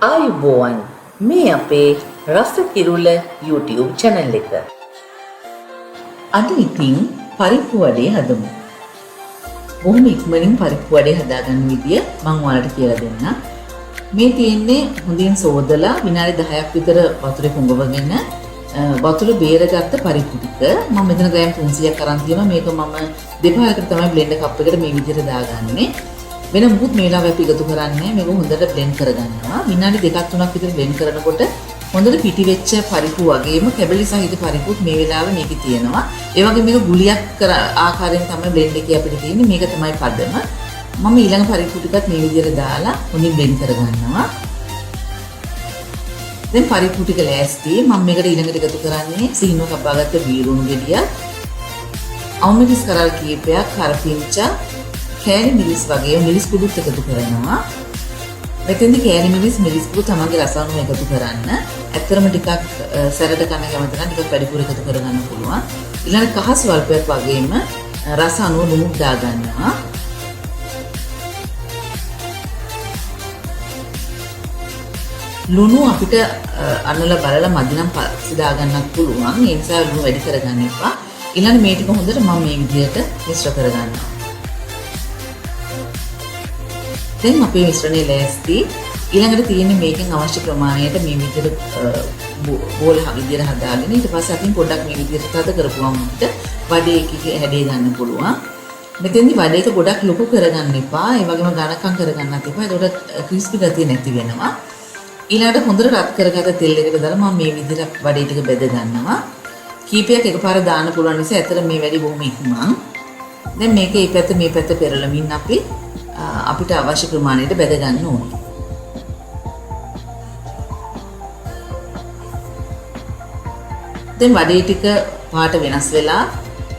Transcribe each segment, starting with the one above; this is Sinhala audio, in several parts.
ආයුබෝවන් මේ අපේ Rasa Kirula YouTube channel එක. අද ඉතින් පරිප්පු වඩේ හදමු. බොහොම ඉක්මනින් පරිප්පු වඩේ හදාගන්න විදිය මම ඔයාලට කියලා දෙන්නම්. මේ තියෙන්නේ හොඳින් සෝදලා විනාඩි 10ක් විතර වතුරේ පුඟවගෙන වතුර බේරගත්ත පරිප්පු ටික මම මෙතන ග්‍රෑම් 300ක් අරන් තියෙනවා. මේක මම දෙපාරකට තමයි බ්ලෙන්ඩර් කප් එකට මේ විදිහට දාගන්නේ. වෙන මුකුත් මේ වෙලාව අපි එකතු කරන්නේ මේක හොඳට බ්ලෙන්ඩ් කරගන්නවා. විනාඩි 2-3ක් විතර බ්ලෙන්ඩ් කරනකොට හොඳට පිටි වෙච්ච පරිප්පු වගේම කැබලි සහිත පරිප්පුත් මේ වෙලාවේ මේකේ තියෙනවා. ඒ වගේම මේක ගුලියක් ආකාරයෙන් තමයි බ්ලෙන්ඩ් එකේ අපිට තියෙන්නේ. මේක තමයි පදම. මම ඊළඟ පරිප්පු ටිකත් මේ විදිහට දාලා හොඳින් බ්ලෙන්ඩ් කරගන්නවා. දැන් පරිප්පු ටික ලෑස්ති. මම මේකට ඊළඟට එකතු කරන්නේ සීනුව කපාගත්ත බීරුණු ගෙඩියක්, අවුමිරිස් කරල් කීපයක්, කරපිංචා, කෑලි මිරිස් වගේ මිරිස් කුඩුත් එකතු කරනවා. මෙතෙන්දි කෑලි මිරිස් කුඩු තමන්ගේ රස අනුව එකතු කරන්න. ඇත්තරම ටිකක් සැරට කන්න කැමති නම් ටිකක් වැඩිපුර එකතු කරගන්න පුළුවන්. ඊළඟ කහ ස්වල්පයක් වගේම රස අනුව ලුණු දාගන්නවා. ලුණු අපිට අන්නලා බලලා මදි නම් පස්සේ දාගන්නත් පුළුවන්. ඒ නිසා ලුණු වැඩි කරගන්න එපා. ඊළඟ මේ ටික හොඳට මම මේ විදිහට මිශ්‍ර කරගන්නවා. දැන් අපේ මිශ්‍රණය ලෑස්ති. ඊළඟට තියෙන්නේ මේකෙන් අවශ්‍ය ප්‍රමාණයට මේ විදිහට බෝල විදිහට හදාගෙන ඊට පස්සේ අතින් පොඩ්ඩක් මේ විදිහට තද කරපුවම අපිට වඩේ එකේ හැඩේ ගන්න පුළුවන්. මෙතෙන්දි වඩේ එක ගොඩක් ලොකු කරගන්න එපා. ඒ වගේම ඝනකම් කරගන්නත් එපා. ඒකට ක්‍රිස්පි ගතිය නැති වෙනවා. ඊළඟට හොඳට රත් කරගත්ත තෙල් එකකට දාලා මම මේ විදිහට වඩේ ටික බෙද ගන්නවා. කීපයක් එකපාර දාන්න පුළුවන් නිසා ඇත්තට මේ වැඩි බොහොම ඉක්මන්. දැන් මේක මේ පැත්ත මේ පැත්ත පෙරලමින් අපිට අවශ්‍ය ප්‍රමාණයට බෙද ගන්න ඕනේ. දැන් වඩේ ටික පාට වෙනස් වෙලා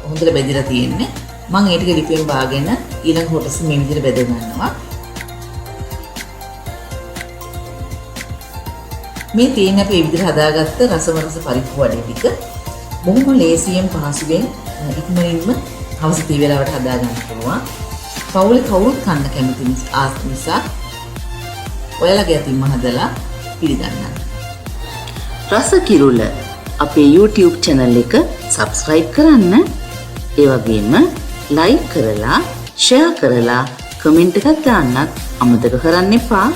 හොඳට බෙදලා තියෙන්නේ. මම ඒ ටික ලිපෙන් බාගෙන ඊළඟ කොටස මේ විදිහට බෙද ගන්නවා. මේ තියෙන අපි මේ විදිහට හදාගත්ත රසවරස පරිප්පු වඩේ ටික බොහොම ලේසියෙන් පහසුවෙන් ඉක්මනින්ම හවස තී වේලාවට හදා ගන්න පුළුවන්. පවුලේ කවුරුත් කන්න කැමති නිසා ඔයාලගේ අතින්ම හදලා පිළිගන්න. Rasa Kirula අපේ YouTube channel එක subscribe කරන්න. ඒ වගේම like කරලා, share කරලා, comment එකක් දාන්නත් අමතක කරන්න එපා.